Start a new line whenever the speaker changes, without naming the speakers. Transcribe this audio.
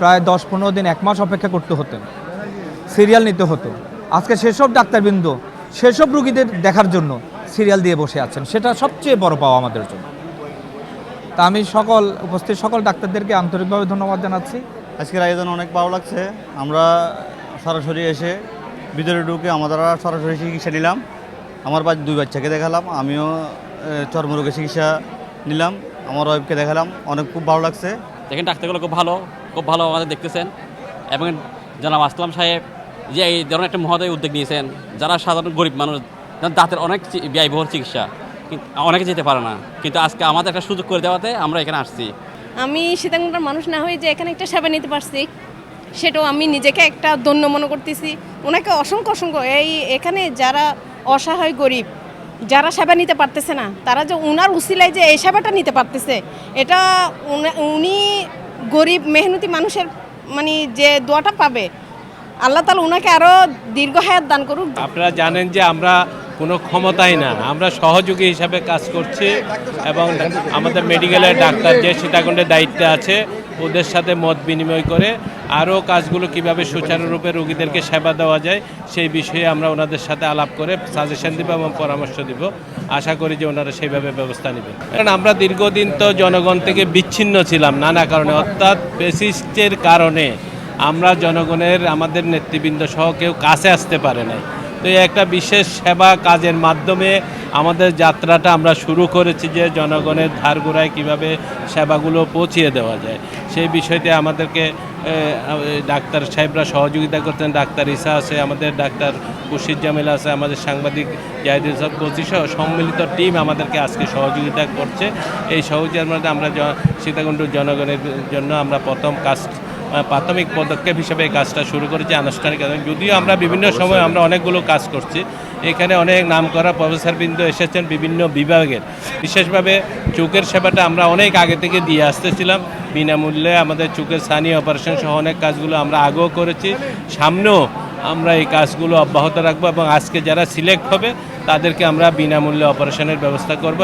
প্রায় 10-15 দিন 1 মাস অপেক্ষা করতে হতেন, সিরিয়াল নিতে হতো। আজকে সেসব ডাক্তারবৃন্দ সেসব রুগীদের দেখার জন্য সিরিয়াল দিয়ে বসে আছেন, সেটা সবচেয়ে বড় পাওয়া আমাদের জন্য। তা আমি উপস্থিত সকল ডাক্তারদেরকে আন্তরিকভাবে ধন্যবাদ জানাচ্ছি।
আজকের আয়োজন অনেক ভালো লাগছে। আমরা সরাসরি এসে ভিতরে ঢুকে আমরা সরাসরি চিকিৎসা নিলাম। আমার 2 বাচ্চাকে দেখালাম, আমিও চর্মরোগের চিকিৎসা নিলাম, আমার ওয়াইফকে দেখালাম। খুব ভালো লাগছে।
দেখেন ডাক্তারগুলো খুব ভালো আমাদের দেখতেছেন, এবং জনাব আসলাম সাহেব যে এই ধরনের একটা মহোদয় উদ্যোগ নিয়েছেন, যারা সাধারণ গরিব মানুষ, দাঁতের অনেক ব্যয়বহুল চিকিৎসা, কিন্তু অনেকে যেতে পারে না, কিন্তু আজকে আমাদের একটা সুযোগ করে দেওয়াতে আমরা এখানে আসছি।
আমি সীতাকুণ্ডের মানুষ না হয়ে যে এখানে একটা সেবা নিতে পারছি, সেটাও আমি নিজেকে একটা ধন্য মনে করতেছি। ওনাকে অসংখ্য এখানে যারা অসহায় গরিব, যারা সেবা নিতে পারতেছে না, তারা যে উনার উসিলায় যে এই সেবাটা নিতে পারতেছে, এটা উনি গরিব মেহনতি মানুষের মানে যে দোয়াটা পাবে, আল্লাহ তাআলা উনাকে আরও দীর্ঘ হায়াত দান করুক।
আপনারা জানেন যে আমরা কোনো ক্ষমতাই না, আমরা সহযোগী হিসাবে কাজ করছি, এবং আমাদের মেডিকেলের ডাক্তার যে সীতাকুণ্ডের দায়িত্বে আছে ওদের সাথে মত বিনিময় করে আরও কাজগুলো কিভাবে সুচারুরূপে রোগীদেরকে সেবা দেওয়া যায় সেই বিষয়ে আমরা ওনাদের সাথে আলাপ করে সাজেশন দিব এবং পরামর্শ দিব। আশা করি যে ওনারা সেইভাবে ব্যবস্থা নেবেন। কারণ আমরা দীর্ঘদিন তো জনগণ থেকে বিচ্ছিন্ন ছিলাম নানা কারণে, অর্থাৎ ফ্যাসিস্টের কারণে আমরা জনগণের, আমাদের নেতৃবৃন্দ সহ কেউ কাছে আসতে পারে নাই। তো এই একটা বিশেষ সেবা কাজের মাধ্যমে আমাদের যাত্রাটা আমরা শুরু করেছি, যে জনগণের ধারগোড়ায় কীভাবে সেবাগুলো পৌঁছিয়ে দেওয়া যায় সেই বিষয়তে আমাদেরকে ডাক্তার সাহেবরা সহযোগিতা করতেন। ডাক্তার ইসা আছে, আমাদের ডাক্তার খুরশিদ জামিল আছে, আমাদের সাংবাদিক জাহিদুল সব কোচি সহ সম্মিলিত টিম আমাদেরকে আজকে সহযোগিতা করছে। এই সহযোগিতার মধ্যে আমরা সীতাকুণ্ড জনগণের জন্য আমরা প্রাথমিক পদক্ষেপ হিসেবে এই কাজটা শুরু করেছি আনুষ্ঠানিক। যদিও আমরা বিভিন্ন সময় আমরা অনেকগুলো কাজ করছি, এখানে অনেক নামকরা প্রফেসরবৃন্দ এসেছেন বিভিন্ন বিভাগের। বিশেষভাবে চোখের সেবাটা আমরা অনেক আগে থেকে দিয়ে আসতেছিলাম বিনামূল্যে। আমাদের চোখের ছানি অপারেশন সহ অনেক কাজগুলো আমরা আগেও করেছি, সামনেও আমরা এই কাজগুলো অব্যাহত রাখবো, এবং আজকে যারা সিলেক্ট হবে তাদেরকে আমরা বিনামূল্যে অপারেশনের ব্যবস্থা করব।